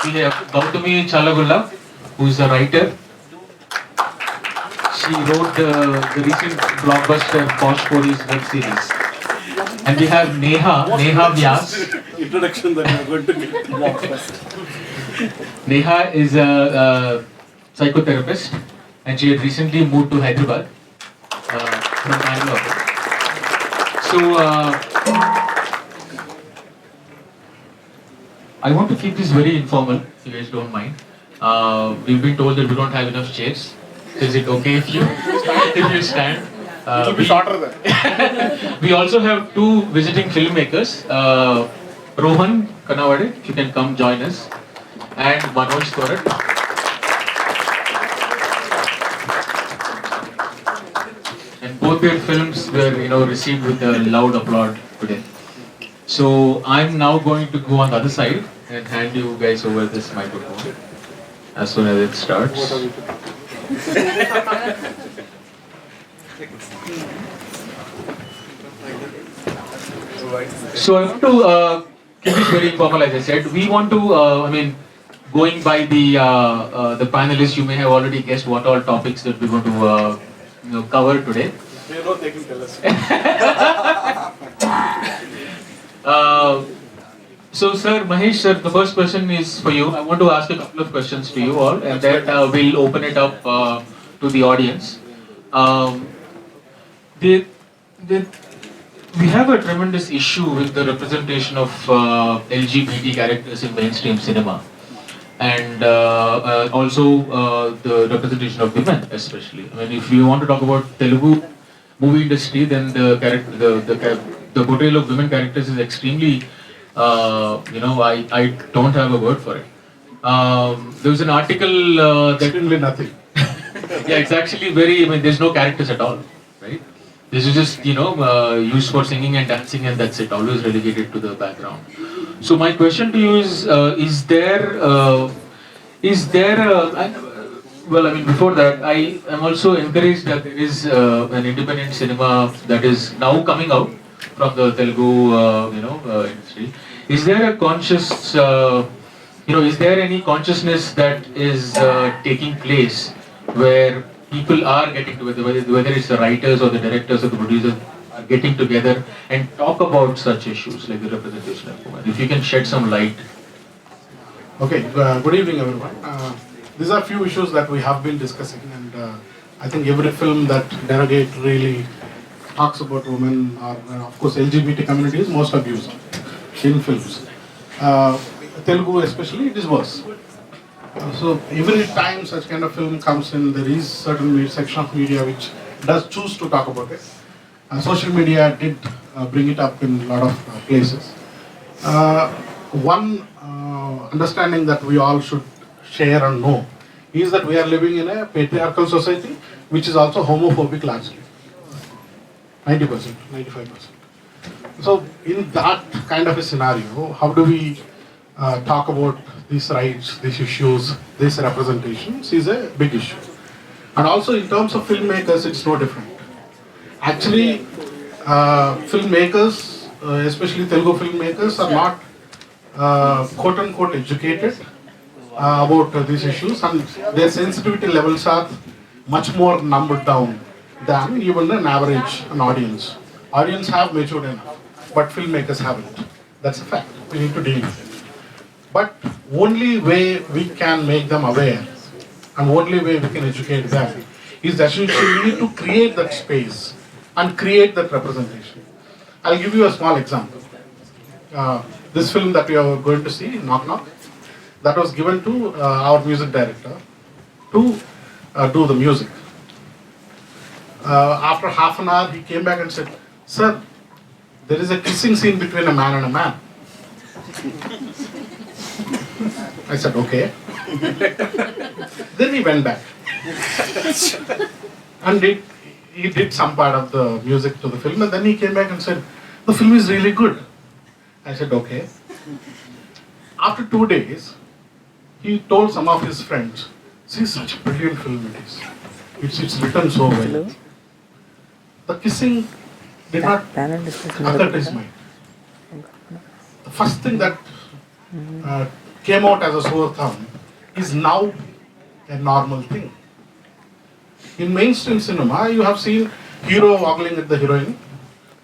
we have Gautami Chalagulla, who is a writer. She wrote the recent blockbuster Posh Police web series. And we have Neha Vyas. Introduction that you are going to get. Neha is a psychotherapist, and she had recently moved to Hyderabad from Bangalore. So I want to keep this very informal, if you guys don't mind. We've been told that we don't have enough chairs. Is it okay if you stand? It will be shorter then. We also have two visiting filmmakers, Rohan Kanawade, if you can come join us, and Manoj Thorat. And both their films were, received with a loud applaud today. So I'm now going to go on the other side and hand you guys over this microphone as soon as it starts. So I want to keep this very informal, as I said. We want to, going by the panelists, you may have already guessed what all topics that we're going to cover today. They know they can tell us. So, sir, Mahesh, sir, the first question is for you. I want to ask a couple of questions to you all, and then we'll open it up to the audience. We have a tremendous issue with the representation of LGBT characters in mainstream cinema, and also the representation of women, especially. If you want to talk about Telugu movie industry, then the portrayal of women characters is extremely, I don't have a word for it. There was an article that Extremely nothing. yeah, it's actually very, there's no characters at all, right? This is just, used for singing and dancing, and that's it, always relegated to the background. So my question to you is there, before that, I am also encouraged that there is an independent cinema that is now coming out from the Telugu, industry. Is there a conscious, is there any consciousness that is taking place where people are getting together, whether it's the writers or the directors or the producers, are getting together and talk about such issues like the representation of women? If you can shed some light. Okay, good evening everyone. These are few issues that we have been discussing, and I think every film that Derogate really talks about women or of course LGBT community is most abused in films. Telugu especially, it is worse. So every time such kind of film comes in, there is certain section of media which does choose to talk about it. Social media did bring it up in a lot of places. One understanding that we all should share and know is that we are living in a patriarchal society which is also homophobic largely. 90%, 95%. So in that kind of a scenario, how do we talk about these rights, these issues, these representations is a big issue. And also in terms of filmmakers, it's no different. Actually, filmmakers, especially Telugu filmmakers, are not quote-unquote educated about these issues, and their sensitivity levels are much more numbered down than even an average audience. Audience have matured enough, but filmmakers haven't. That's a fact. We need to deal with it. But only way we can make them aware and only way we can educate them is essentially we need to create that space and create that representation. I'll give you a small example. This film that we are going to see, Knock Knock, that was given to our music director to do the music. After half an hour, he came back and said, "Sir, there is a kissing scene between a man and a man." I said, "Okay." Then he went back and he did some part of the music to the film, and then he came back and said, "The film is really good." I said, "Okay." After 2 days, he told some of his friends, "See, such a brilliant film it is. It's written so well." The kissing did not occur to his mind. The first thing that came out as a sore thumb is now a normal thing. In mainstream cinema, you have seen hero ogling at the heroine.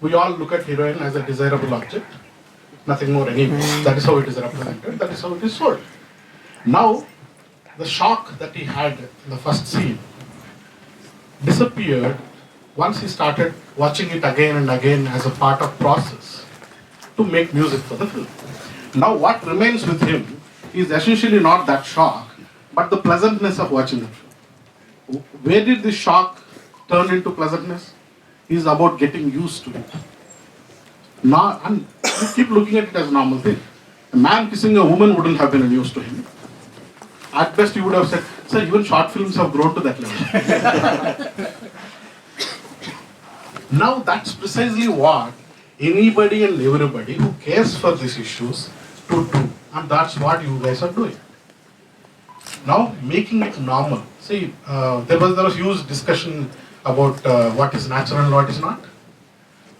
We all look at heroine as a desirable object. Nothing more anymore. That is how it is represented. That is how it is sold. Now, the shock that he had in the first scene disappeared once he started watching it again and again as a part of process to make music for the film. Now what remains with him is essentially not that shock, but the pleasantness of watching the film. Where did this shock turn into pleasantness? Is about getting used to it. Now, and you keep looking at it as a normal thing. A man kissing a woman wouldn't have been news to him. At best, you would have said, sir, even short films have grown to that level. Now, that's precisely what anybody and everybody who cares for these issues to do. And that's what you guys are doing. Now, making it normal. See, there was huge discussion about what is natural and what is not.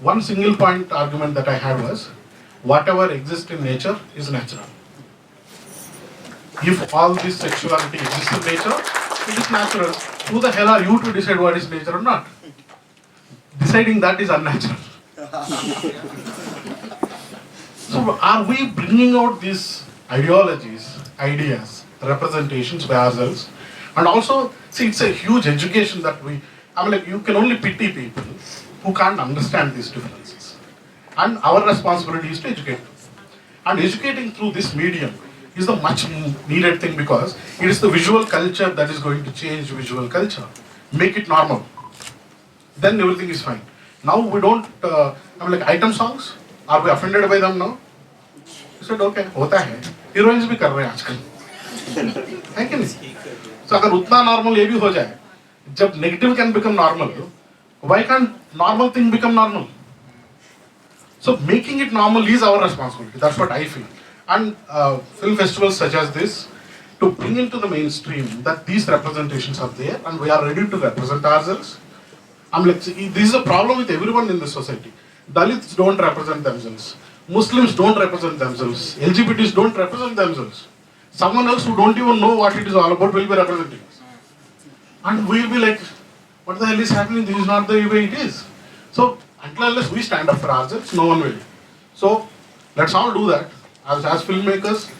One single point argument that I had was, whatever exists in nature is natural. If all this sexuality exists in nature, it is natural. Who the hell are you to decide what is nature or not? Deciding that is unnatural. So are we bringing out these ideologies, ideas, representations by ourselves? And also, see, it's a huge education that you can only pity people who can't understand these differences. And our responsibility is to educate them. And educating through this medium is the much needed thing because it is the visual culture that is going to change visual culture. Make it normal. Then everything is fine. Now we don't, item songs, are we offended by them now? I said, okay, hota hai. Heroines bhi kar rahe hain aajkal. है कि नहीं? So अगर उतना normal ये भी हो जाए, जब negative can become normal, why can't normal thing become normal? So making it normal is our responsibility. That's what I feel. And film festivals such as this, to bring into the mainstream that these representations are there and we are ready to represent ourselves. This is a problem with everyone in the society. Dalits don't represent themselves. Muslims don't represent themselves. LGBTs don't represent themselves. Someone else who don't even know what it is all about will be representing us. And we'll be like, what the hell is happening? This is not the way it is. So, until unless we stand up for ourselves, no one will. So, let's all do that. As filmmakers,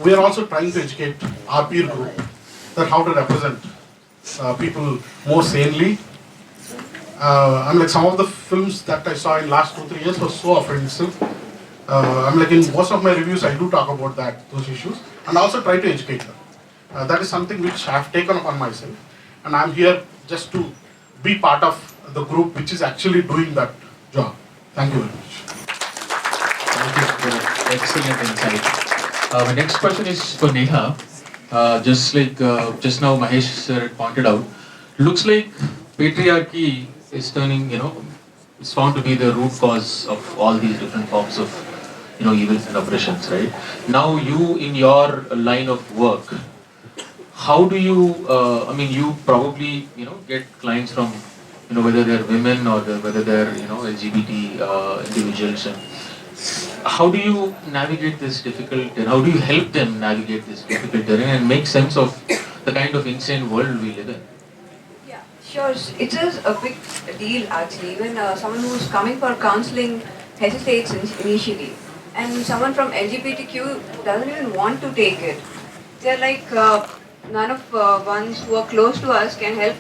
we are also trying to educate our peer group that how to represent people more sanely. Some of the films that I saw in last 2-3 years were so offensive. In most of my reviews, I do talk about those issues, and also try to educate them. That is something which I have taken upon myself, and I am here just to be part of the group which is actually doing that job. Thank you very much. Thank you for that excellent insight. My next question is for Neha. Just now Mahesh sir pointed out, looks like patriarchy is turning, it's found to be the root cause of all these different forms of, evils and oppressions, right? Now you, in your line of work, how do you, you probably, get clients from, whether they're women or whether they're, LGBT individuals, and how do you navigate this difficult, and how do you help them navigate this difficult terrain and make sense of the kind of insane world we live in? Sure, it is a big deal actually. Even someone who's coming for counseling hesitates initially, and someone from LGBTQ doesn't even want to take it. They're like, none of ones who are close to us can help.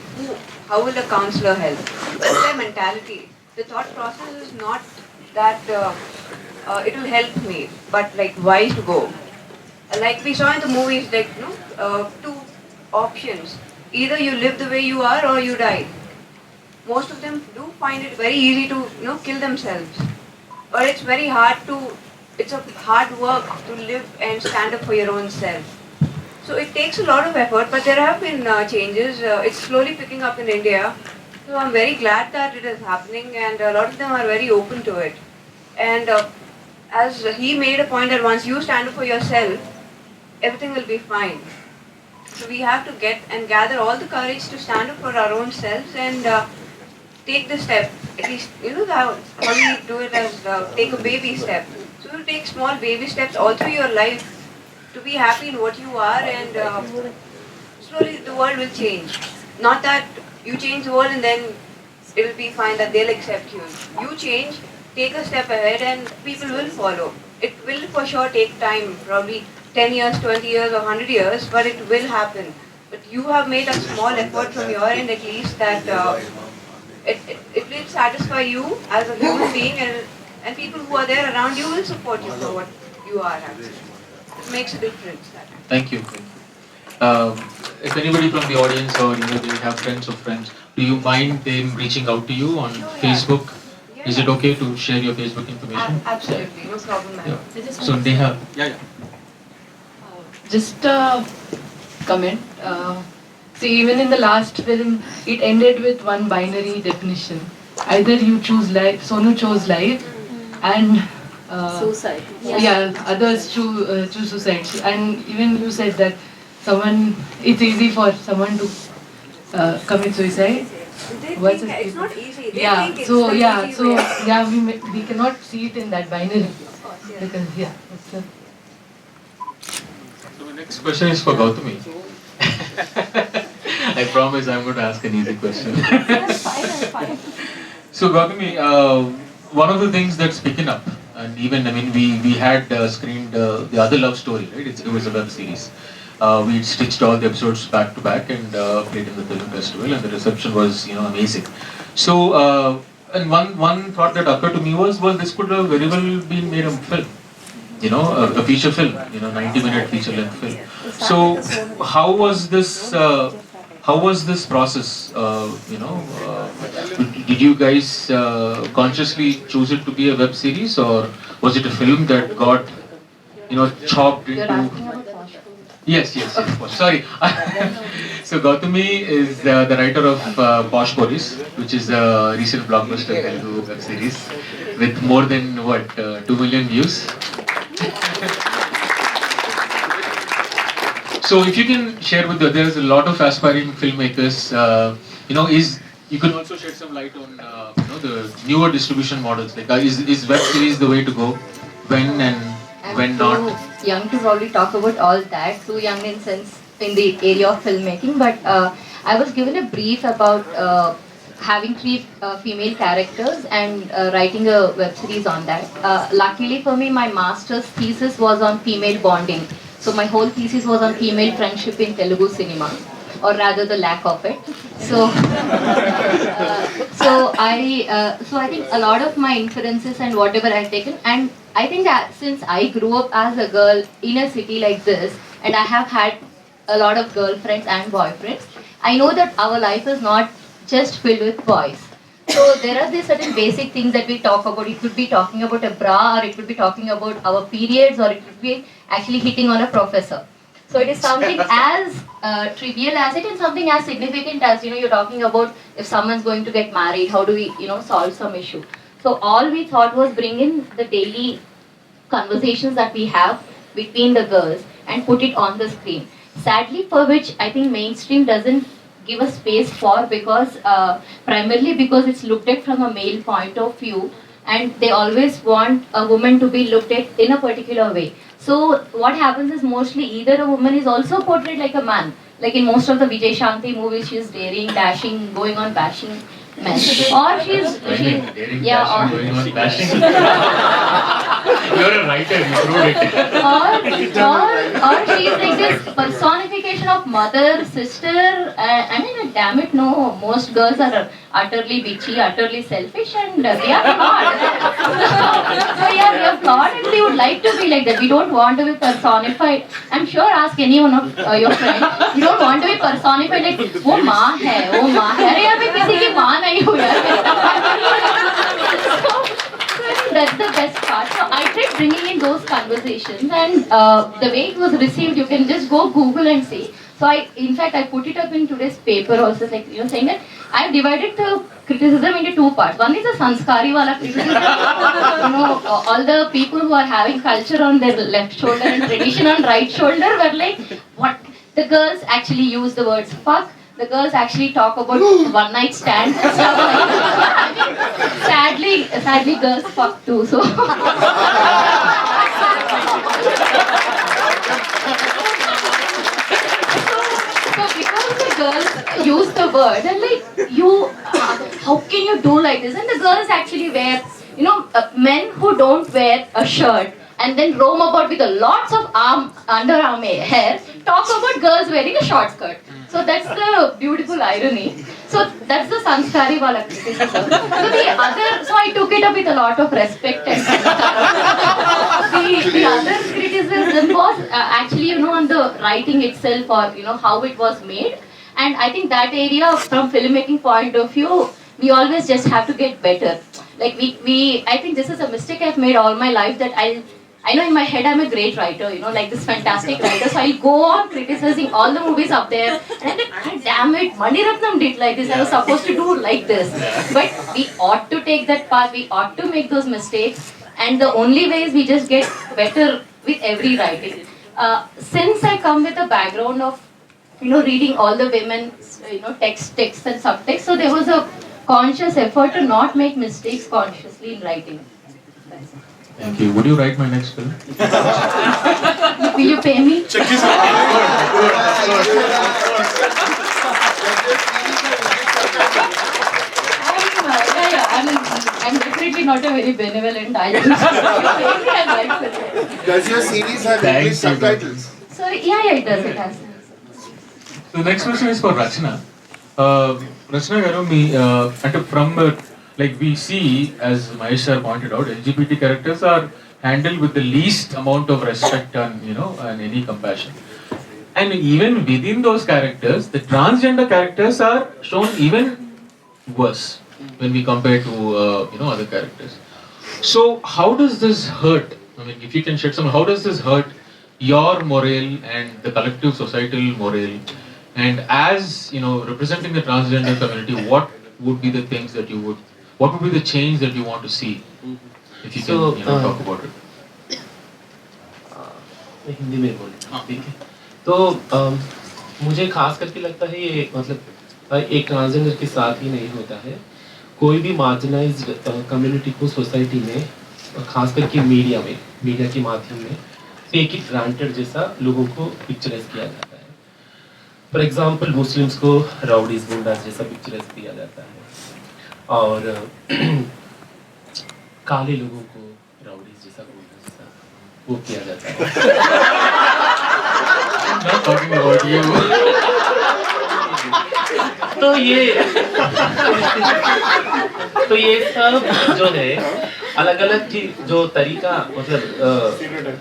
How will a counselor help? That's their mentality. The thought process is not that it will help me, but like why to go? Like we saw in the movies, two options. Either you live the way you are or you die. Most of them do find it very easy to kill themselves. But it's very hard it's a hard work to live and stand up for your own self. So it takes a lot of effort, but there have been changes. It's slowly picking up in India. So I'm very glad that it is happening, and a lot of them are very open to it. And as he made a point that once you stand up for yourself, everything will be fine. So we have to get and gather all the courage to stand up for our own selves and take the step. At least, how we do it as take a baby step. So you take small baby steps all through your life. to be happy in what you are, and slowly the world will change. Not that you change the world and then it will be fine that they'll accept you. You change, take a step ahead, and people will follow. It will for sure take time, probably 10 years, 20 years, or 100 years, but it will happen. But you have made a small effort from your end at least that it will satisfy you as a human being, and people who are there around you will support you for what you are actually. It makes a difference. Thank you. Thank you. If anybody from the audience or they have friends of friends, do you mind them reaching out to you on Sure, yeah. Facebook? Yeah, Is it yeah. okay to share your Facebook information? Absolutely, no problem, ma'am. Yeah. So Neha, yeah. Just a comment. See, even in the last film, it ended with one binary definition. Either you choose life, Sonu chose life, and Suicide. yeah, others choose suicide. And even you said that it's easy for someone to commit suicide. They What's think it? it's not easy. They Yeah. think it's So the yeah. easy So way. yeah, we cannot see it in that binary Of course, yeah. because yeah. It's a, So my next question is for Gautami. I promise I'm going to ask an easy question. So Gautami, one of the things that's picking up, and even we had screened the other love story, right? It was a web series. We stitched all the episodes back to back and played in the film festival, and the reception was amazing. So and one thought that occurred to me was, well, this could have very well been made a film. A feature film, 90-minute feature length film. So how was this? How was this process? Did you guys consciously choose it to be a web series, or was it a film that got chopped you're into? asking about Posh. Yes. Sorry. So Gautami is the writer of Posh Police, which is a recent blockbuster Telugu web series with more than 2 million views. So if you can share with there's a lot of aspiring filmmakers. You can also shed some light on the newer distribution models. Like is web series the way to go? When and I'm when too not? young to probably talk about all that. Too young in sense in the area of filmmaking. But I was given a brief about having 3 female characters and writing a web series on that. Luckily for me, my master's thesis was on female bonding. So my whole thesis was on female friendship in Telugu cinema, or rather the lack of it. So, so I think a lot of my inferences and whatever I've taken, and I think that since I grew up as a girl in a city like this, and I have had a lot of girlfriends and boyfriends, I know that our life is not just filled with boys. So there are these certain basic things that we talk about. It could be talking about a bra, or it could be talking about our periods, or it could be actually hitting on a professor. So it is something as trivial as it, and something as significant as you're talking about if someone's going to get married, how do we solve some issue. So all we thought was bring in the daily conversations that we have between the girls and put it on the screen. Sadly, for which I think mainstream doesn't give a space for, because primarily because it's looked at from a male point of view, and they always want a woman to be looked at in a particular way. So what happens is mostly either a woman is also portrayed like a man. Like in most of the Vijay Shanti movies, she's daring, dashing, going on bashing men. Or Going on bashing. You're a writer, you proved it. or she's like this personification of mother, sister. I mean, damn it, no. Most girls are utterly bitchy, utterly selfish, and we are flawed. So yeah, we are flawed, and we would like to be like that. We don't want to be personified. I'm sure, ask any one of your friends. We don't want to be personified like वो माँ है, वो माँ है. अरे यार मैं किसी की माँ नहीं हूँ यार. So that's the best part. So I tried bringing in those conversations, and the way it was received, you can just go Google and see. So in fact, I put it up in today's paper also, like saying that I have divided the criticism into 2 parts. One is a sanskari wala criticism. All the people who are having culture on their left shoulder and tradition on right shoulder were like, what? The girls actually use the words fuck. The girls actually talk about one night stands and stuff like that. I mean, sadly, girls fuck too. So. So because the girls use the word and like you, how can you do like this? And the girls actually wear, you know, men who don't wear a shirt and then roam about with a lots of underarm hair, talk about girls wearing a short skirt. So that's the beautiful irony. So that's the sanskari wala criticism. So the other, so I took it up with a lot of respect and the other criticism was actually, you know, on the writing itself or, you know, how it was made. And I think that area from filmmaking point of view, we always just have to get better. Like I think this is a mistake I've made all my life that I know in my head I'm a great writer, you know, like this fantastic writer. So I'll go on criticizing all the movies up there. And I'm like, "Ah, damn it, Mani Ratnam did like this. I was supposed to do like this." But we ought to take that path. We ought to make those mistakes. And the only way is we just get better with every writing. Since I come with a background of, you know, reading all the women's, you know, text and subtext, so there was a conscious effort to not make mistakes consciously in writing. Thank you. Would you write my next film? Will you pay me? I'm definitely not a very benevolent. I just pay me and write it. Does your series have Thank English you. subtitles? Sorry, yeah, it does. It has. So the next question is for Rachna. Rachna garu, and from like we see, as Mahesh sir pointed out, LGBT characters are handled with the least amount of respect and, you know, and any compassion. And even within those characters, the transgender characters are shown even worse when we compare to you know, other characters. So how does this hurt? I mean, if you can shed some, how does this hurt your morale and the collective societal morale? And as, you know, representing the transgender community, what would be the things that you would, what would be the change that you want to see? If you can, you know, talk about it. मैं हिंदी में बोलूँ, ठीक है? तो मुझे खास करके लगता है ये मतलब एक ट्रांसजेंडर के साथ ही नहीं होता है, कोई भी मार्जिनाइज्ड कम्युनिटी को सोसाइटी में, खास करके मीडिया के माध्यम में टेक इट ग्रांटेड जैसा लोगों को पिक्चराइज किया जाता है. फॉर एग्जांपल मुस्लिम्स को राउडीज गुंडास जैसा पिक्चराइज किया जाता है और काले लोगों को राउडीज जैसा गुंडा जैसा वो किया जाता है. Not talking about you. तो ये सब जो है अलग अलग जो तरीका मतलब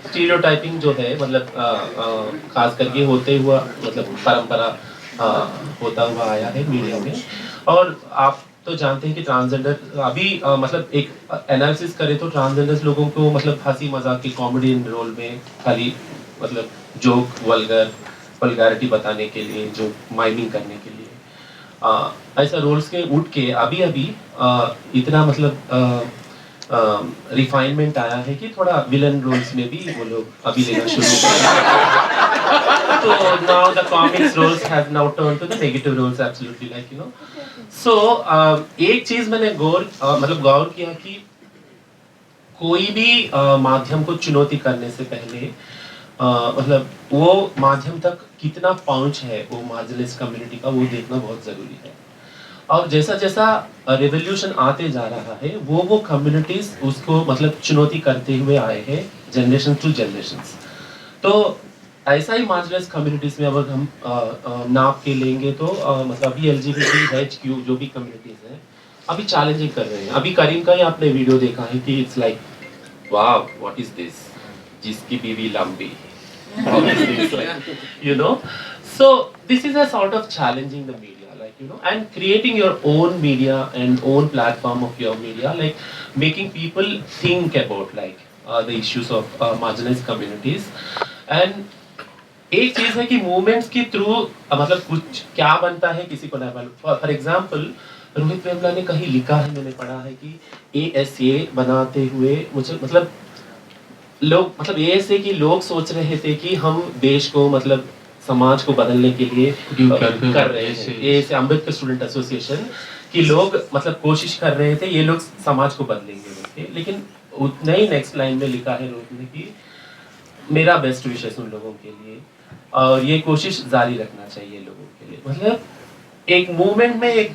स्टीरियोटाइपिंग जो है मतलब खास करके होते हुआ मतलब परंपरा होता हुआ आया है मीडिया में. और आप तो जानते हैं कि ट्रांसजेंडर अभी मतलब एक एनालिसिस करें तो ट्रांसजेंडर्स लोगों को मतलब हंसी मजाक के कॉमेडी रोल में खाली मतलब जोक वल्गैरिटी बताने के लिए, जो माइमिंग करने के लिए ऐसा रोल्स के उठ के अभी इतना मतलब रिफाइनमेंट आया है कि थोड़ा विलन रोल्स में भी वो लोग अभी लेना शुरू कर. तो now the comics roles have now turn to the negative roles absolutely like you know. So एक चीज मैंने गौर किया कि कोई भी माध्यम को चुनौती करने से पहले मतलब वो माध्यम तक कितना पहुंच है वो मार्जिनलाइज्ड कम्युनिटी का वो देखना बहुत जरूरी है. और जैसा जैसा रेवोल्यूशन आते जा रहा है वो कम्युनिटीज उसको मतलब चुनौती करते हुए आए हैं जनरेशन टू जनरेशंस. तो ऐसा ही मार्जिनलाइज्ड कम्युनिटीज में अगर हम नाप के लेंगे तो मतलब अभी LGBTQ जो भी कम्युनिटीज हैं अभी चैलेंजिंग कर रहे हैं. अभी करीम का ही आपने वीडियो देखा है कि it's like wow what is this, जिसकी बीवी लंबी, you know. So this is a sort of challenging the media, like you know, and creating your own media and own platform of your media, like making people think about like the issues of marginalized communities. And एक चीज है कि movements के through मतलब कुछ क्या बनता है किसी को नहीं मालूम. फॉर एग्जांपल रोहित वेमुला ने कहीं लिखा है, मैंने पढ़ा है कि ASA बनाते हुए मुझे मतलब लोग मतलब ASA की लोग सोच रहे थे कि हम देश को मतलब समाज को बदलने के लिए कर रहे हैं. ASA अम्बेडकर स्टूडेंट एसोसिएशन कि लोग मतलब कोशिश कर रहे थे ये लोग समाज को बदलेंगे. लेकिन उतना ही नेक्स्ट लाइन में लिखा है रोहित ने कि मेरा बेस्ट विशेष उन लोगों के लिए, और ये कोशिश जारी रखना चाहिए लोगों के लिए। मतलब एक मूवमेंट में एक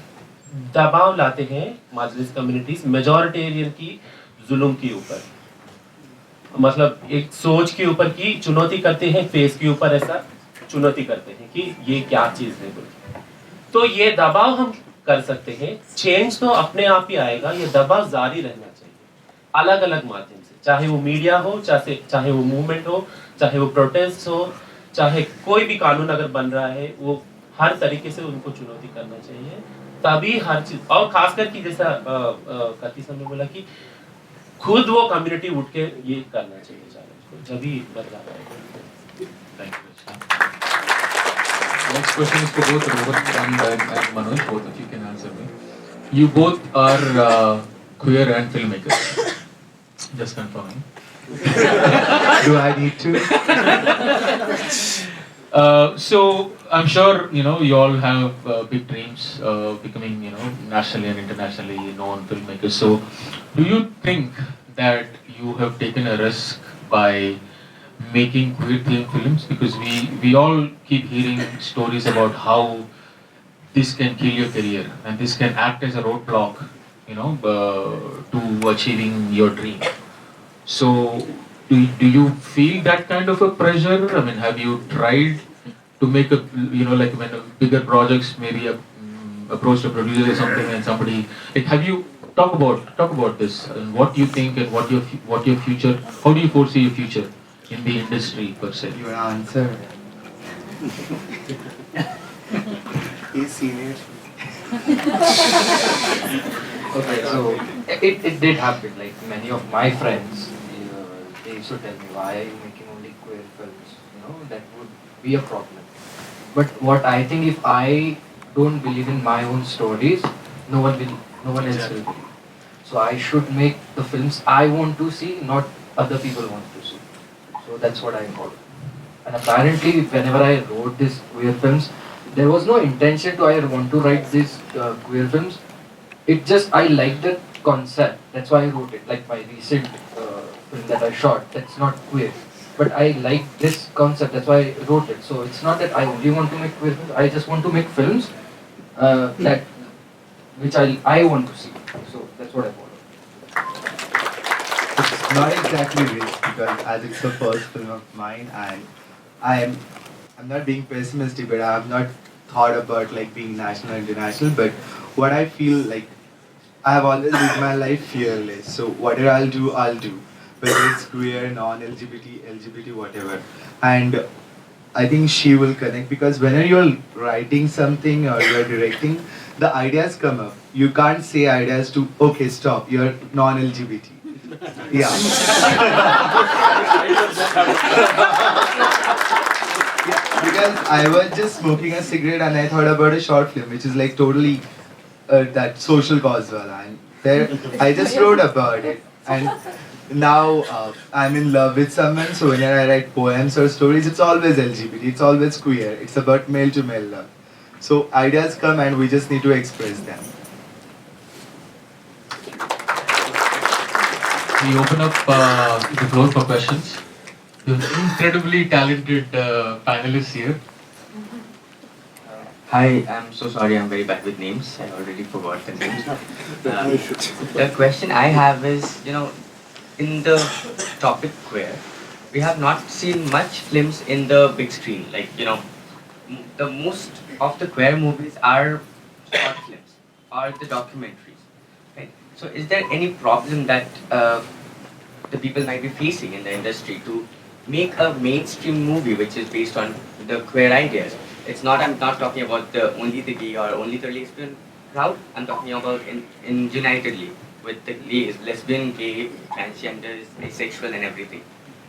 दबाव लाते हैं मार्जिनल कम्युनिटीज मेजॉरिटेरियन की जुल्म के ऊपर, मतलब एक सोच के ऊपर की चुनौती करते हैं, फेस के ऊपर ऐसा चुनौती करते हैं कि ये क्या चीज है बोल के। तो ये दबाव हम कर सकते हैं, चेंज तो अपने आप ही आएगा, ये दबाव जारी रहना चाहिए अलग अलग माध्यम से, चाहे वो मीडिया हो, चाहे वो मूवमेंट हो, चाहे वो प्रोटेस्ट हो, चाहे कोई भी कानून अगर बन रहा है, वो हर तरीके से उनको चुनौती करना चाहिए, तभी हर चीज। और खासकर कि जैसा कति समय बोला कि खुद वो कम्युनिटी उठ के ये करना चाहिए चैलेंज को, जब ही बदलाव आएगा। Thank you. Next question is for both Rohan and Manoj. Both of you can answer me. You both are queer and filmmakers. Just confirming. Do I need to? So I'm sure you all have big dreams, becoming nationally and internationally known filmmakers. So do you think that you have taken a risk by making queer themed films? Because we all keep hearing stories about how this can kill your career and this can act as a roadblock, to achieving your dream. So do you feel that kind of a pressure? I mean, have you tried to make a like when bigger projects maybe approach a producer or something and somebody like, have you talk about this and what you think and what your future, how do you foresee your future in the industry per se? You wanna answer? He's senior. Okay, so it did happen. Like many of my friends, they used to tell me, why are you making only queer films? That would be a problem. But what I think, if I don't believe in my own stories, no one else will believe. So I should make the films I want to see, not other people want to see. So that's what I follow. And apparently, whenever I wrote these queer films, there was no intention to I want to write these queer films. It just, I liked the concept. That's why I wrote it. Like my recent film that I shot, that's not queer. But I like this concept, that's why I wrote it. So it's not that I only want to make queer films, I just want to make films which I want to see. So that's what I follow. It's not exactly risk, because as it's the first film of mine, and I'm not being pessimistic, but I have not thought about like being national or international. But what I feel like, I have always lived my life fearless. So whatever I'll do, whether it's queer, non-LGBT, LGBT, whatever. And I think she will connect, because whenever you're writing something or you're directing, the ideas come up. You can't say ideas to, okay, stop, you're non-LGBT. Yeah. Yeah, because I was just smoking a cigarette and I thought about a short film which is like totally that social cause wala, and there I just wrote about it, and now I'm in love with someone, so whenever I write poems or stories, it's always LGBT, it's always queer, it's about male to male love. So ideas come and we just need to express them. We open up the floor for questions. The incredibly talented panelists here. Hi, I'm so sorry, I'm very bad with names. I already forgot the names. The question I have is, in the topic queer, we have not seen much films in the big screen. Like, the most of the queer movies are short films or the documentaries. Right? So is there any problem that the people might be facing in the industry to make a mainstream movie which is based on the queer ideas? I'm not talking about only the gay or only the lesbian crowd. I'm talking about in unitedly with the lesbian, gay, transgenders, asexual and everything.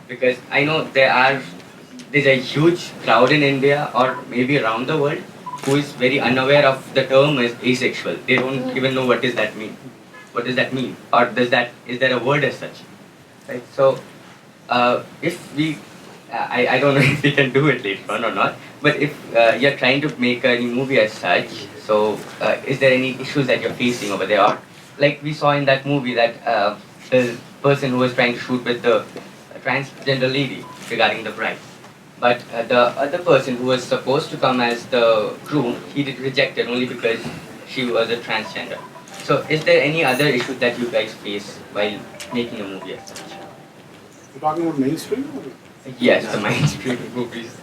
Because I know there's a huge crowd in India or maybe around the world who is very unaware of the term as asexual. They don't even know what does that mean. What does that mean? Or is there a word as such? Right? So if we I don't know if we can do it later on or not, but if you're trying to make a new movie as such, so is there any issues that you're facing over there? Or like we saw in that movie that the person who was trying to shoot with the transgender lady regarding the bride. But the other person who was supposed to come as the groom, he did rejected only because she was a transgender. So is there any other issue that you guys face while making a movie as such? You're talking about mainstream? Or? Yes, the mainstream movies.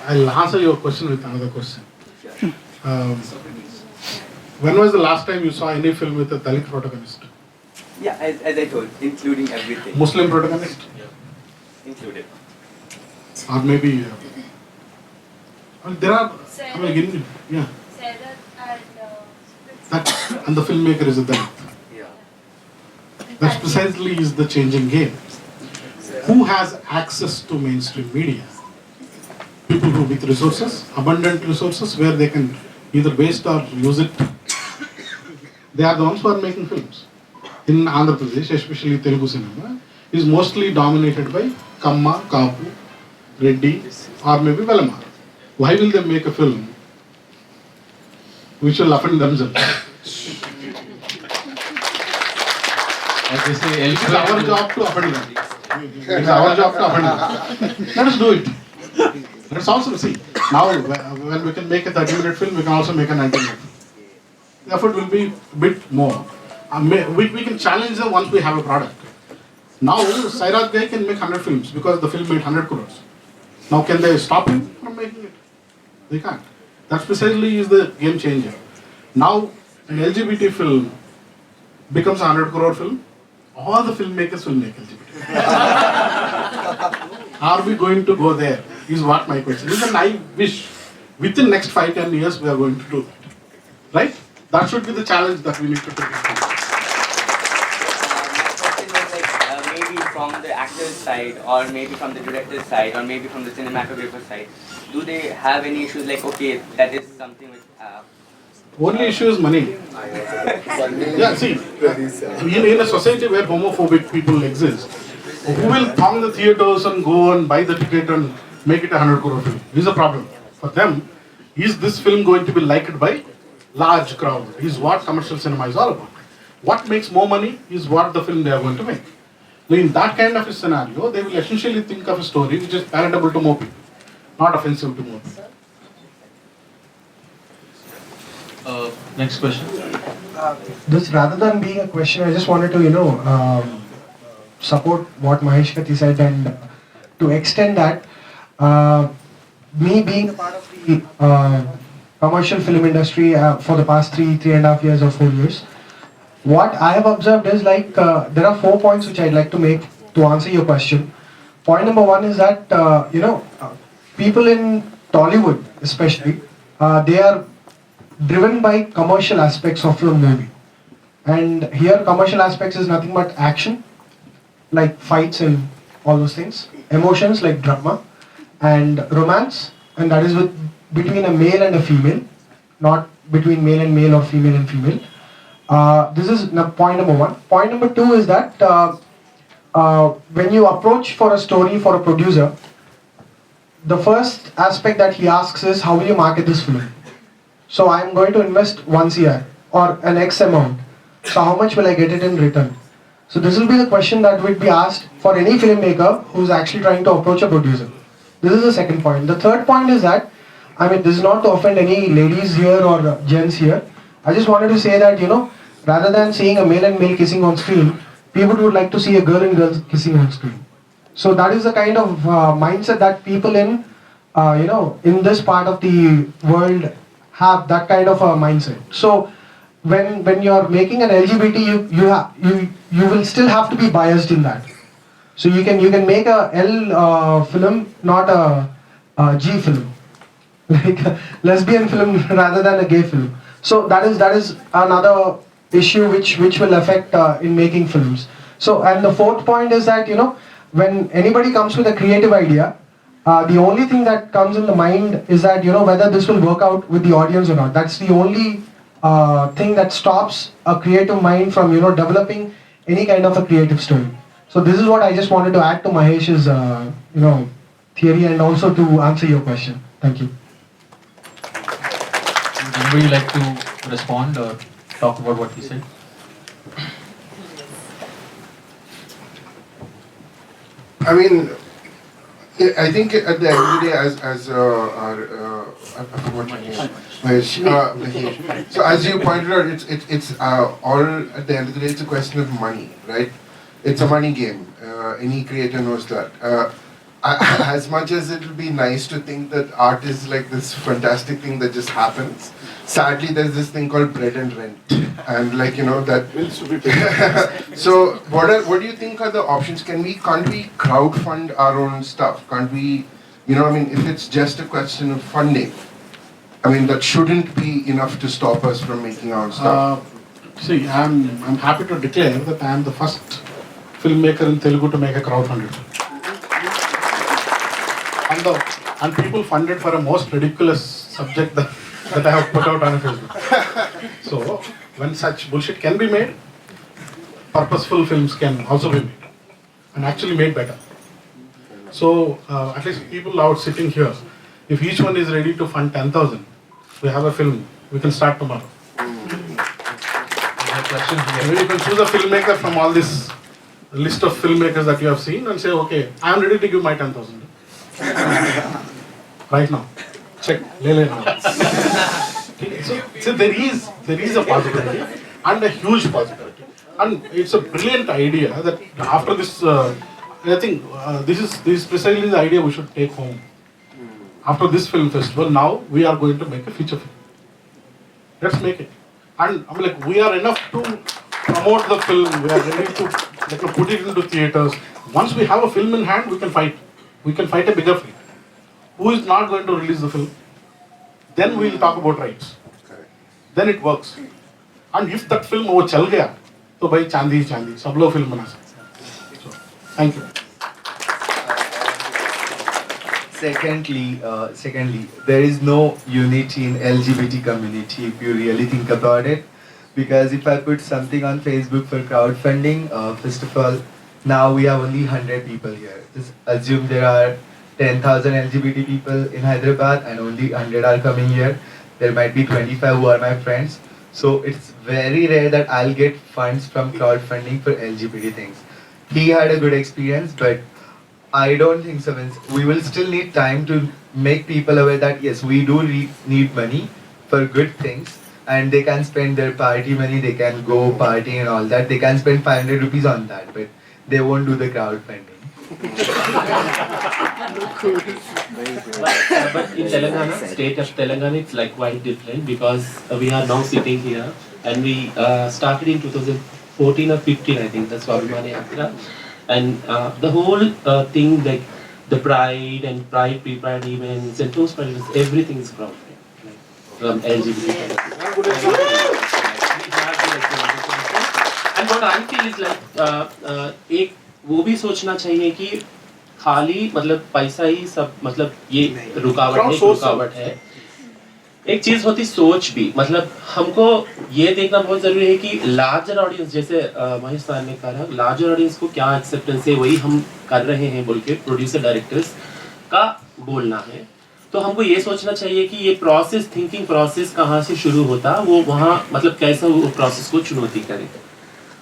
I'll answer your question with another question. When was the last time you saw any film with a Dalit protagonist? Yeah, as I told, including everything. Muslim protagonist? Included. Or maybe... there are... I mean, yeah. That, and the filmmaker is a Dalit. That precisely is the changing game. Who has access to mainstream media? People who with resources, abundant resources, where they can either waste or use it. They are the ones who are making films. In Andhra Pradesh, especially Telugu cinema, is mostly dominated by Kamma, Kapu, Reddy, or maybe Velamar. Why will they make a film which will offend themselves? As they say, It is our job to offend them. It is our job to offend them. Let us do it. Let's also see. Now, when we can make a 30-minute film, we can also make a 90-minute film. The effort will be a bit more. We can challenge them once we have a product. Now, Sairaj Ghai can make 100 films because the film made 100 crores. Now, can they stop him from making it? They can't. That precisely is the game changer. Now, an LGBT film becomes a 100 crore film. All the filmmakers will make LGBT. Are we going to go there? Is what my question is. And I wish within next 5-10 years we are going to do that. Right? That should be the challenge that we need to take. My question is like maybe from the actor's side, or maybe from the director's side, or maybe from the cinematographer's side. Do they have any issues like, okay, that is something which... Only issue is money. Yeah, see, in a society where homophobic people exist, who will throng the theatres and go and buy the ticket and make it a 100 crore film? This is a problem. For them, is this film going to be liked by large crowd? Is what commercial cinema is all about. What makes more money is what the film they are going to make. Now, in that kind of a scenario, they will essentially think of a story which is palatable to more people, not offensive to more people. Next question. This rather than being a question, I just wanted to, support what Mahesh Katti said, and to extend that, me being a part of the commercial film industry for the past 3.5 years or 4 years, what I have observed is like there are 4 points which I'd like to make to answer your question. Point number 1 is that people in Tollywood especially, they are driven by commercial aspects of the movie. And here commercial aspects is nothing but action, like fights and all those things, emotions like drama, and romance, and that is between a male and a female, not between male and male or female and female. This is point number 1. Point number 2 is that when you approach for a story for a producer, the first aspect that he asks is, how will you market this film? So I am going to invest 1 CR or an X amount. So how much will I get it in return? So this will be the question that would be asked for any filmmaker who's actually trying to approach a producer. This is the second point. The third point is that, I mean, this is not to offend any ladies here or gents here. I just wanted to say that, rather than seeing a male and male kissing on screen, people would like to see a girl and girl kissing on screen. So that is the kind of mindset that people in this part of the world have, that kind of a mindset. So when you're making an LGBT, you will still have to be biased in that. So you can make a L film, not a G film, like a lesbian film rather than a gay film. So that is another issue which will affect in making films. So, and the fourth point is that when anybody comes with a creative idea, the only thing that comes in the mind is that whether this will work out with the audience or not. That's the only thing that stops a creative mind from developing any kind of a creative story. So this is what I just wanted to add to Mahesh's theory, and also to answer your question. Thank you. Would anybody like to respond or talk about what he said? I mean, I think at the end of the day, as I forgot my name. Mahesh. So as you pointed out, it's all at the end of the day, it's a question of money, right? It's a money game. Any creator knows that. As much as it would be nice to think that art is like this fantastic thing that just happens, sadly there's this thing called bread and rent, and like that. So what do you think are the options? Can't we crowdfund our own stuff? Can't we, I mean, if it's just a question of funding, I mean that shouldn't be enough to stop us from making our own stuff. See, I'm happy to declare that I am the first filmmaker in Telugu to make a crowdfunded film. And people funded for a most ridiculous subject that I have put out on Facebook. So, when such bullshit can be made, purposeful films can also be made. And actually made better. So, at least people out sitting here, if each one is ready to fund 10,000, we have a film, we can start tomorrow. Maybe you can choose a filmmaker from all this list of filmmakers that you have seen and say, okay, I am ready to give my 10,000. Right now. Check. Lele now. So there is a possibility and a huge possibility. And it's a brilliant idea that after this, I think this is precisely the idea we should take home. After this film festival, now we are going to make a feature film. Let's make it. And I mean, like, we are enough to promote the film. We are ready to put it into theaters. Once we have a film in hand, we can fight. We can fight a bigger fight. Who is not going to release the film? Then we will talk about rights. Then it works. And if that film wo chal gaya, तो भाई चांदी सब लोग film बना सकते हैं. Thank you. Secondly, there is no unity in LGBT community if you really think about it. Because if I put something on Facebook for crowdfunding, first of all, now we have only 100 people here. Just assume there are 10,000 LGBT people in Hyderabad and only 100 are coming here. There might be 25 who are my friends. So it's very rare that I'll get funds from crowdfunding for LGBT things. He had a good experience, but I don't think so. We will still need time to make people aware that yes, we do need money for good things, and they can spend their party money, they can go party and all that. They can spend 500 rupees on that, but they won't do the crowdfunding. But in Telangana, state of Telangana, it's like quite different because we are now sitting here and we started in 2014 or 15, I think, that's Swabhimani Yatra. And the whole thing, like the Pride and Pride pre-Pride events and post-Pride events, everything is crowdfunding, like, from LGBT. And what I feel is like एक वो भी सोचना चाहिए कि खाली मतलब पैसा ही सब मतलब ये रुकावट है. एक चीज होती सोच भी, मतलब हमको ये देखना बहुत जरूरी है कि लार्जर ऑडियंस, जैसे महेश सर ने कहा, लार्जर ऑडियंस को क्या एक्सेप्टेंस है वही हम कर रहे हैं बोल के प्रोड्यूसर डायरेक्टर्स का बोलना है. तो हमको ये सोचना चाहिए कि ये प्रोसेस, थिंकिंग प्रोसेस कहाँ से शुरू होता, वो वहाँ मतलब कैसा वो प्रोसेस को चुनौती करे.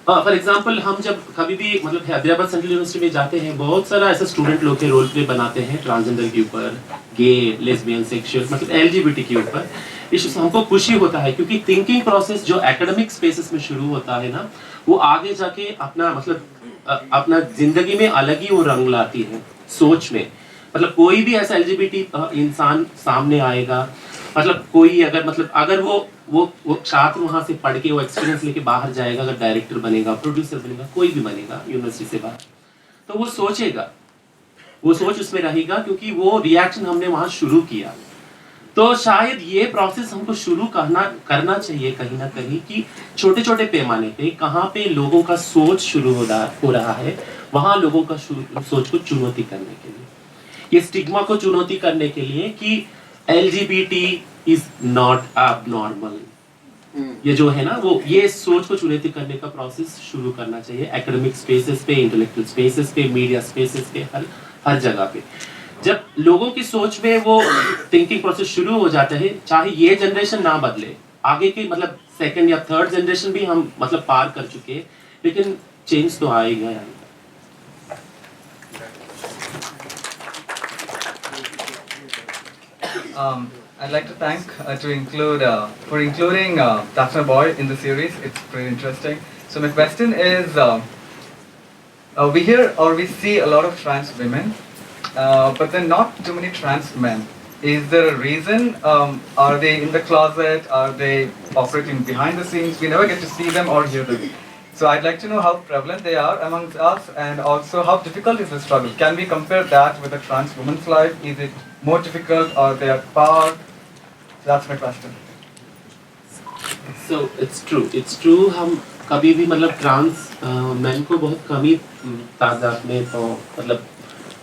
फॉर एग्जाम्पल, हम जब कभी भी मतलब हैदराबाद सेंट्रल यूनिवर्सिटी में जाते हैं, बहुत सारा ऐसा स्टूडेंट लोग के रोल प्ले बनाते हैं ट्रांसजेंडर के ऊपर, गे, लेस्बियन, सेक्सुअल, मतलब एलजीबीटी के ऊपर. इस हमको खुशी होता है क्योंकि थिंकिंग प्रोसेस जो एकेडमिक स्पेसेस में शुरू होता है ना, वो आगे जाके अपना मतलब अपना जिंदगी में अलग ही वो रंग लाती है सोच में. मतलब कोई भी ऐसा एलजीबीटी इंसान सामने आएगा, मतलब कोई अगर वो छात्र वहाँ से पढ़ के वो एक्सपीरियंस लेके बाहर जाएगा, अगर डायरेक्टर बनेगा, प्रोड्यूसर बनेगा, कोई भी बनेगा यूनिवर्सिटी से बाहर, तो वो सोचेगा, वो सोच उसमें रहेगा क्योंकि वो रिएक्शन हमने वहाँ शुरू किया. तो शायद ये प्रोसेस हमको शुरू करना चाहिए कहीं ना कहीं कि छोटे छोटे पैमाने पे कहाँ पे लोगों का सोच शुरू हो रहा है, वहाँ लोगों का सोच को चुनौती करने के लिए, ये स्टिग्मा को चुनौती करने के लिए कि LGBT is not abnormal. ये जो है ना, वो ये सोच को चुनौती करने का प्रोसेस शुरू करना चाहिए एकेडमिक स्पेसेस पे, इंटेलेक्चुअल स्पेसेस पे, मीडिया स्पेसेस पे, हर जगह पे. जब लोगों की सोच में वो थिंकिंग प्रोसेस शुरू हो जाता है, चाहे ये जनरेशन ना बदले, आगे की मतलब सेकंड या थर्ड जनरेशन भी हम मतलब पार कर चुके, लेकिन चेंज तो आएगा यार. I'd like to thank for including Daphne Boy in the series. It's pretty interesting. So my question is, we hear or we see a lot of trans women, but then not too many trans men. Is there a reason? Are they in the closet? Are they operating behind the scenes? We never get to see them or hear them. So I'd like to know how prevalent they are amongst us, and also how difficult is the struggle. Can we compare that with a trans woman's life? Is it more difficult, or they are par? That's my question. So it's true हम कभी भी मतलब trans man को बहुत कम ही तादाद में तो मतलब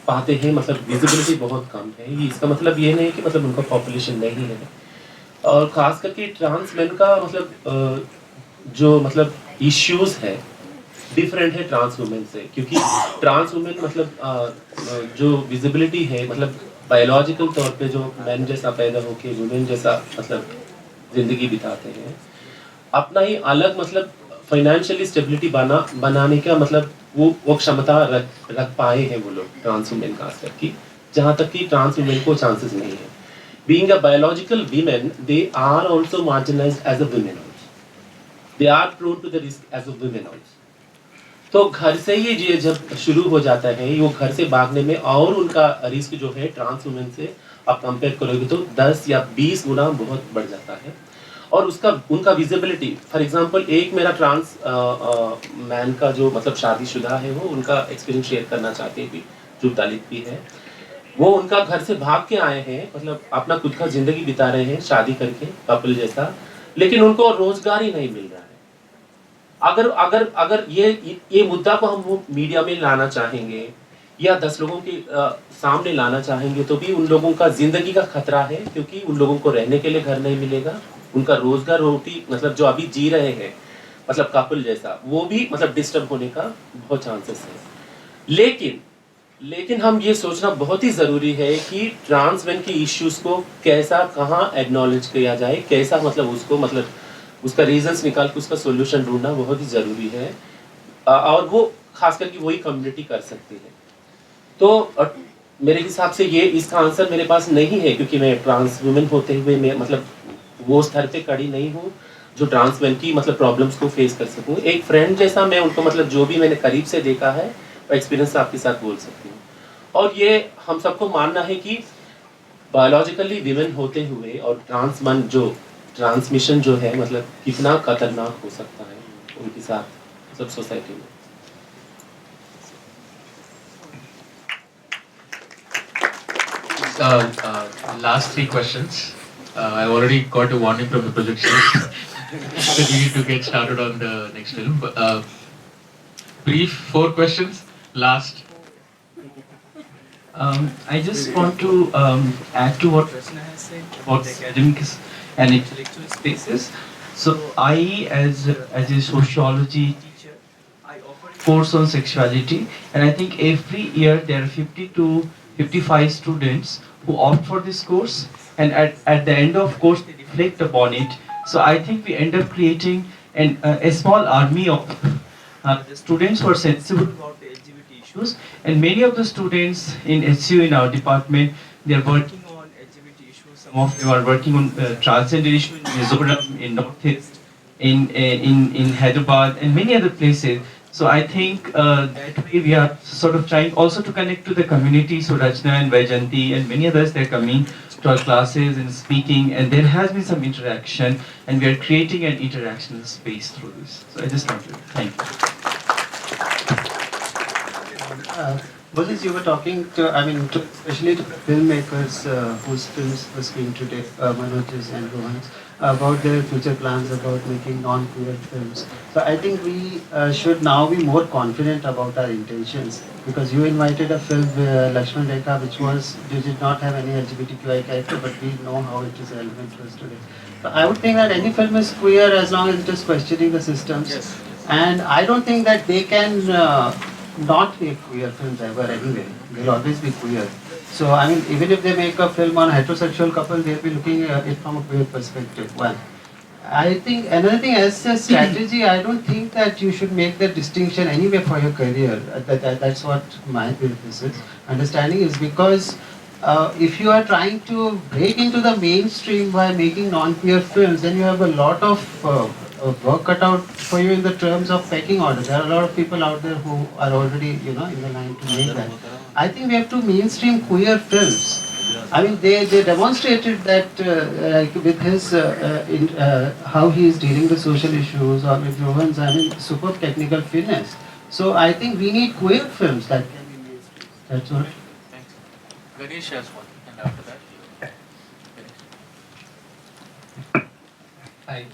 पाते हैं, मतलब विजिबिलिटी बहुत कम है। ये इसका मतलब ये नहीं है कि मतलब उनका पॉपुलेशन नहीं है, और ख़ास करके ट्रांस मैन का मतलब जो मतलब इश्यूज है डिफरेंट है ट्रांस वुमेन से, क्योंकि ट्रांस वुमेन मतलब जो विजिबिलिटी है मतलब बायोलॉजिकल तौर पे जो मैन जैसा पैदा होके वुमेन जैसा मतलब ज़िंदगी बिताते हैं, अपना ही अलग मतलब फाइनेंशियली स्टेबिलिटी बनाने का मतलब वो क्षमता रख पाए हैं वो लोग ट्रांस वुमेन खास करके, जहाँ तक कि ट्रांस वुमेन को चांसेस नहीं है। Being a biological women, they are also marginalised as a women also, they are prone to the risk as a women also. तो घर से ही ये जब शुरू हो जाता है, वो घर से भागने में, और उनका रिस्क जो है ट्रांस वुमेन से आप कंपेयर करोगे तो 10 या 20 गुना बहुत बढ़ जाता है। और उनका विजिबिलिटी, फॉर एग्जांपल एक मेरा ट्रांस मैन का जो मतलब शादीशुदा है, वो उनका एक्सपीरियंस शेयर करना चाहते हैं, जो दलित भी है। वो उनका घर से भाग के आए हैं, मतलब अपना खुद का जिंदगी बिता रहे हैं शादी करके कपल जैसा, लेकिन उनको रोजगार ही नहीं मिल रहा है। अगर ये मुद्दा को हम मीडिया में लाना चाहेंगे या 10 लोगों के सामने लाना चाहेंगे, तो भी उन लोगों का जिंदगी का खतरा है, क्योंकि उन लोगों को रहने के लिए घर नहीं मिलेगा, उनका रोजगार रोटी मतलब जो अभी जी रहे हैं मतलब कपल जैसा, वो भी मतलब डिस्टर्ब होने का बहुत चांसेस है। लेकिन हम ये सोचना बहुत ही ज़रूरी है कि ट्रांस मैन की इश्यूज को कैसा कहाँ एक्नॉलेज किया जाए, कैसा मतलब उसको मतलब उसका रीजंस निकाल के उसका सोल्यूशन ढूंढना बहुत ही ज़रूरी है, और वो खास करके वही कम्युनिटी कर सकती है। तो मेरे हिसाब से ये इसका आंसर मेरे पास नहीं है, क्योंकि मैं ट्रांस वुमेन होते हुए मैं मतलब वो स्तर पे खड़ी नहीं हूँ जो ट्रांस मैन की मतलब प्रॉब्लम्स को फेस कर सकूँ। एक फ्रेंड जैसा मैं उनको मतलब जो भी मैंने करीब से देखा है वो एक्सपीरियंस आपके साथ बोल सकती हूँ। और ये हम सबको मानना है कि बायोलॉजिकली विमेन होते हुए और ट्रांस मैन जो ट्रांसमिशन जो है मतलब कितना खतरनाक हो सकता है उनके साथ सब सोसाइटी में। Last 3 questions. I've already got a warning from the projection that we need to get started on the next film. Brief 4 questions. Last. I just want to add to what Rasna has said about the academic and intellectual spaces. So I, as a sociology teacher, I offer a course on sexuality, and I think every year there are 50 to 55 students who opt for this course, and at the end of course they reflect upon it. So I think we end up creating a small army of the students who are sensible about the LGBT issues, and many of the students in HCU in our department, they are working on LGBT issues. Some of them are working on transgender issues in Mizoram, in Northeast, in Hyderabad, and many other places. So I think that way we are sort of trying also to connect to the community. So Rachna and Vaijanti and many others, they're coming to our classes and speaking, and there has been some interaction, and we are creating an interactional space through this. So I just want to thank you. Moses, you were talking to, especially to filmmakers whose films were screened today, Manoj's and Rohan's, about their future plans about making non-queer films. So I think we should now be more confident about our intentions, because you invited a film, Lakshman Rekha, which did not have any LGBTQI character, but we know how it is relevant to us today. So I would think that any film is queer as long as it is questioning the systems. Yes. And I don't think that they can not make queer films ever anyway. They'll always be queer. So, even if they make a film on a heterosexual couple, they'll be looking at it from a queer perspective. One. I think another thing, as a strategy, I don't think that you should make that distinction anyway for your career. That's what my understanding is, because if you are trying to break into the mainstream by making non-queer films, then you have a lot of work cut out for you in the terms of pecking order. There are a lot of people out there who are already, in the line to make that. I think we have to mainstream queer films. I mean, they demonstrated that like with his how he is dealing with social issues, or with Rohan's, I mean, superb technical finesse. So I think we need queer films that can be mainstream. That's what. Ganesh has one, and after that, Hi.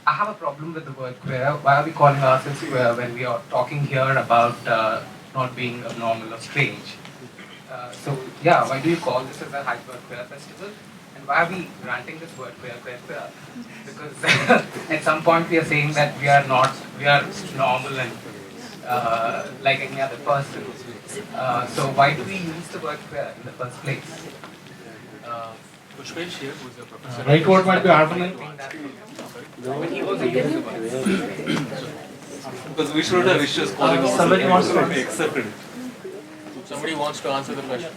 I have a problem with the word queer. Why are we calling ourselves queer when we are talking here about not being abnormal or strange? So yeah, why do you call this as a hyper queer festival? And why are we granting this word queer? Because at some point we are saying that we are normal and like any other person. So why do we use the word queer in the first place? Pushpesh here, who is the professor. Right word might be alternate. But he was against the word. Because we should have issues calling somebody wants to accepted it. Somebody wants to answer the question.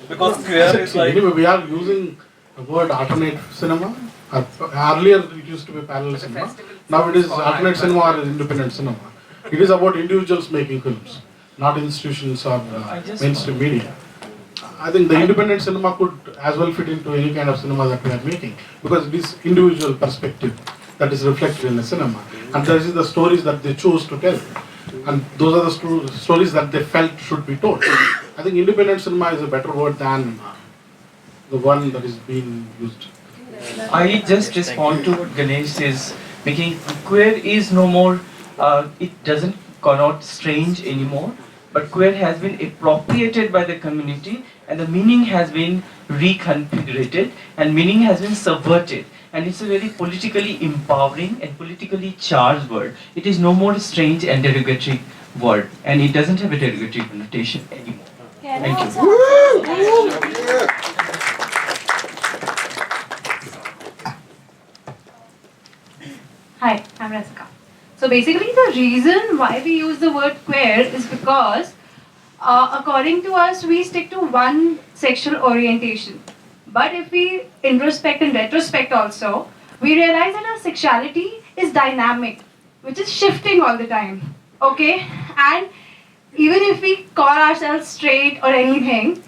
Because queer is like Anyway, we are using the word alternate cinema. Earlier it used to be parallel cinema. Now it is alternate cinema or independent cinema. It is about individuals making films, not institutions or mainstream media. I think the independent cinema could as well fit into any kind of cinema that we are making, because it is individual perspective that is reflected in the cinema, and this is the stories that they chose to tell, and those are the stories that they felt should be told. I think independent cinema is a better word than the one that is being used. I just respond to what Ganesh says. Making queer is no more. It doesn't connote strange anymore. But queer has been appropriated by the community, and the meaning has been reconfigured, and meaning has been subverted. And it's a very politically empowering and politically charged word. It is no more a strange and derogatory word, and it doesn't have a derogatory connotation anymore. Thank you. Hi, I'm Rasika. So basically the reason why we use the word queer is because according to us we stick to one sexual orientation. But if we introspect and retrospect also, we realize that our sexuality is dynamic, which is shifting all the time. Okay? And even if we call ourselves straight or anything,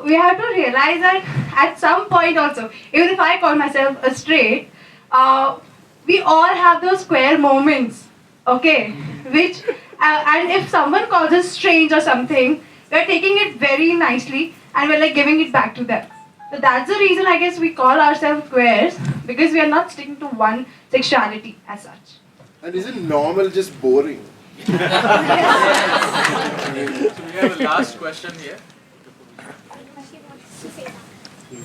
we have to realize that at some point also, even if I call myself a straight, we all have those queer moments, okay? Which, and if someone calls us strange or something, we're taking it very nicely and we're like giving it back to them. So that's the reason I guess we call ourselves queers, because we are not sticking to one sexuality as such. And isn't normal just boring? So we have a last question here.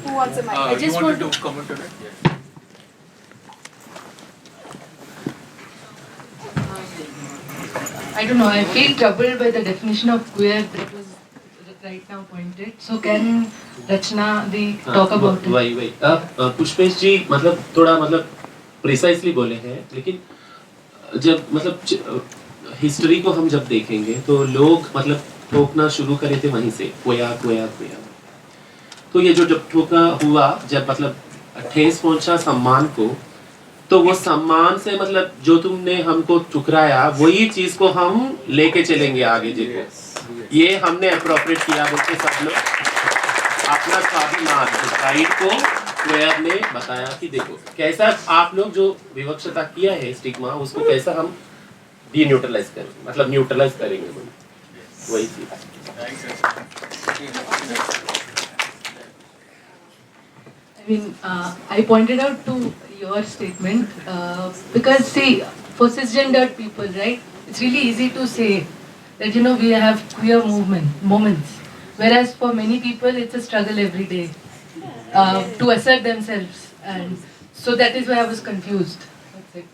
Who wants a mic? You wanted to comment on it? Yes. I don't know, I feel troubled by the definition of queer that was right now pointed. So can Rachna the talk about it? वही पुष्पेश जी मतलब थोड़ा मतलब precisely बोले हैं, लेकिन जब मतलब history को हम जब देखेंगे तो लोग मतलब ठोकना शुरू करे थे वहीं से, कोया कोया कोया। तो ये जो जब ठोका हुआ, जब मतलब ठेस पहुंचा सम्मान को, तो वो सम्मान से मतलब जो तुमने हमको ठुकराया वही चीज को हम लेके चलेंगे आगे देखो। ये हमने अप्रोप्रिएट किया बच्चे सब लोग अपना स्वाभिमान साइड को क्वेयर ने बताया कि देखो कैसा आप लोग जो विवक्षता किया है स्टिग्मा उसको कैसा हम डी न्यूट्रलाइज करेंगे, मतलब न्यूट्रलाइज करेंगे वही चीज। I mean, I pointed out to your statement because see, for cisgendered people, right, it's really easy to say that we have queer moments, whereas for many people it's a struggle every day to assert themselves, and so that is why I was confused. That's it.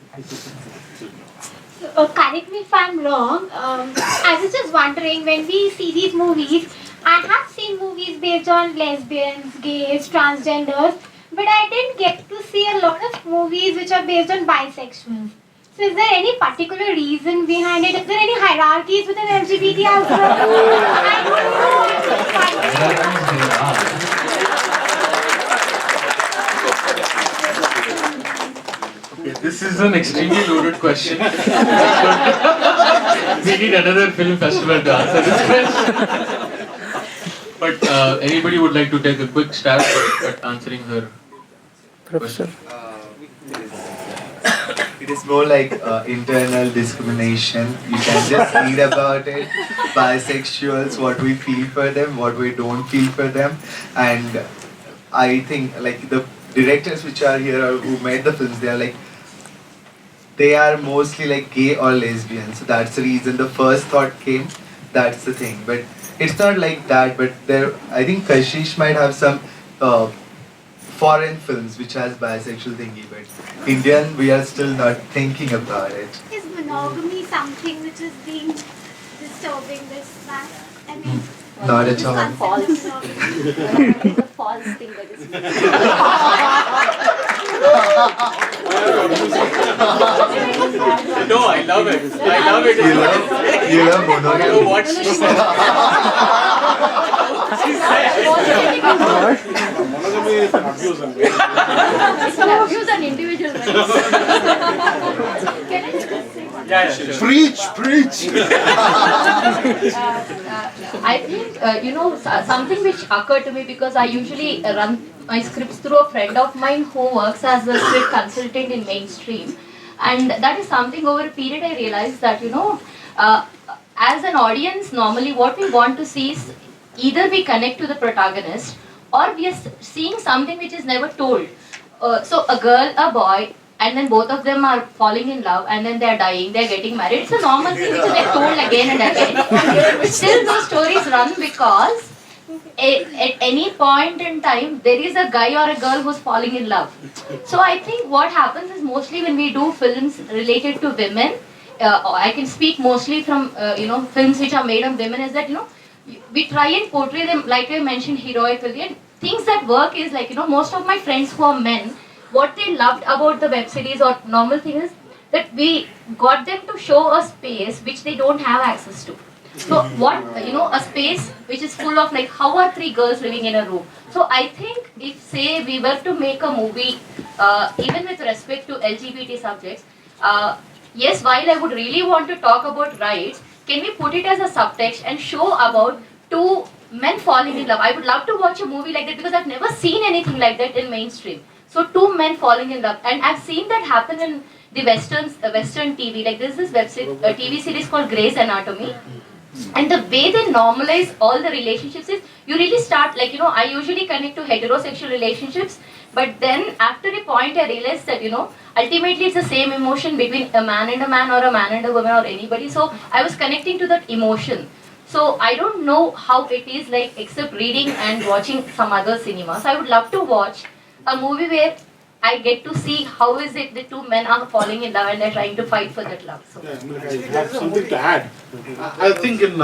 Correct me if I'm wrong. I was just wondering, when we see these movies, I have seen movies based on lesbians, gays, transgenders, but I didn't get to see a lot of movies which are based on bisexuals. So is there any particular reason behind it? Is there any hierarchies within LGBT as well? Okay, this is an extremely loaded question. We need another film festival to answer this question. But anybody would like to take a quick stab at answering her question? It is more like internal discrimination. You can just read about it. Bisexuals, what we feel for them, what we don't feel for them, and I think like the directors which are here or who made the films, they are mostly like gay or lesbian. So that's the reason the first thought came. That's the thing, but it's not like that. But there, I think Kashish might have some foreign films which has bisexual thingy, but Indian, we are still not thinking about it. Is monogamy something which is being disturbing this man? I mean, Not at all. it's false. It's a false thing that is. No, I love it. I love it. You love monogamy. You know what she said? Monogamy is an abuse. It's an abuse on individual rights. Can I just say one? Yeah, sure. Preach. I think, something which occurred to me because I usually run my scripts through a friend of mine who works as a script consultant in mainstream. And that is something over a period I realized that, as an audience, normally what we want to see is either we connect to the protagonist or we are seeing something which is never told. So a girl, a boy, and then both of them are falling in love and then they're dying, they're getting married. It's a normal thing which is like told again and again. Still those stories run because at any point in time there is a guy or a girl who's falling in love. So I think what happens is mostly when we do films related to women, I can speak mostly from films which are made on women, is that we try and portray them like I mentioned heroically, and things that work is like most of my friends who are men, what they loved about the web series or normal thing is that we got them to show a space which they don't have access to. So what, a space which is full of like, how are three girls living in a room? So I think if say we were to make a movie, even with respect to LGBT subjects, yes, while I would really want to talk about rights, can we put it as a subtext and show about two men falling in love? I would love to watch a movie like that because I've never seen anything like that in mainstream. So two men falling in love, and I've seen that happen in the Western TV. Like there's this TV series called Grey's Anatomy, and the way they normalize all the relationships is you really start like I usually connect to heterosexual relationships, but then after a point I realized that ultimately it's the same emotion between a man and a man or a man and a woman or anybody. So I was connecting to that emotion. So I don't know how it is like except reading and watching some other cinemas. I would love to watch a movie where I get to see how is it the two men are falling in love and they're trying to fight for that love. So I have something to add. I think in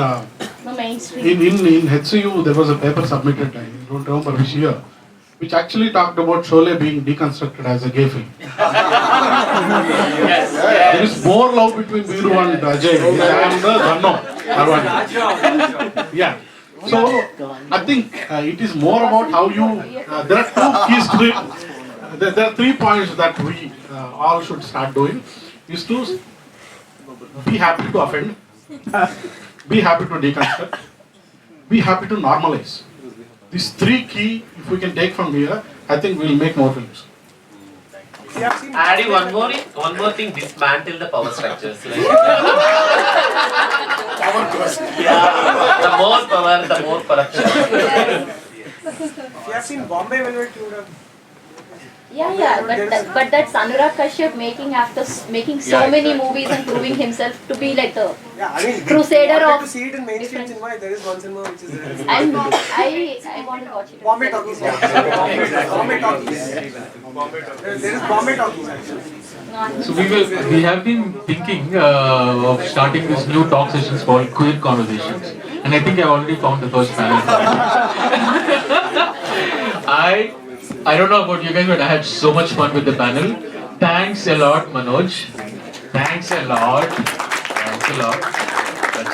mainstream. in HCU there was a paper submitted, I don't remember which year, which actually talked about Sholay being deconstructed as a gay film. Yes. There is more love between Viru and Ajay than the Dhanno. Yeah. So I think it is more about how you. There are two key scripts. There are 3 points that we all should start doing. Is to be happy to offend, be happy to deconstruct, be happy to normalize. These 3 key, if we can take from here, I think we'll make more films. Adding one more thing, dismantle the power structures. Like, the more power, the more corruption. You have seen Bombay Velvet, you would have. Yeah, but that's Anurag Kashyap making so many movies and proving himself to be like the crusader of. To see it in mainstream cinema, there is one cinema which is there. I want to watch it. Bombay Talkies. Bombay Talkies. There is Bombay Talkies. So we have been thinking of starting this new talk sessions called Queer Conversations, and I think I already found the first panel. I don't know about you guys, but I had so much fun with the panel. Thanks a lot, Manoj. Thanks a lot. Thanks a lot. That's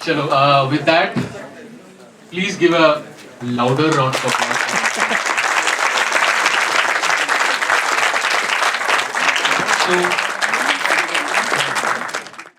Chalo, with that, please give a louder round of applause.